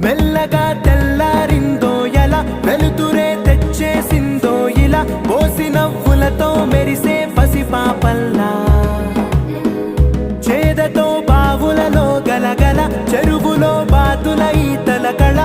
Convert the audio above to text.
మెల్లగా తెల్లారిందో ఎలా వెలుతురే తెచ్చేసిందో ఇలా పోసి నవ్వులతో మెరిసే పసిపాపల్లా చేదతో బావులలో గలగల చెరువులో బాతుల ఈతల కళ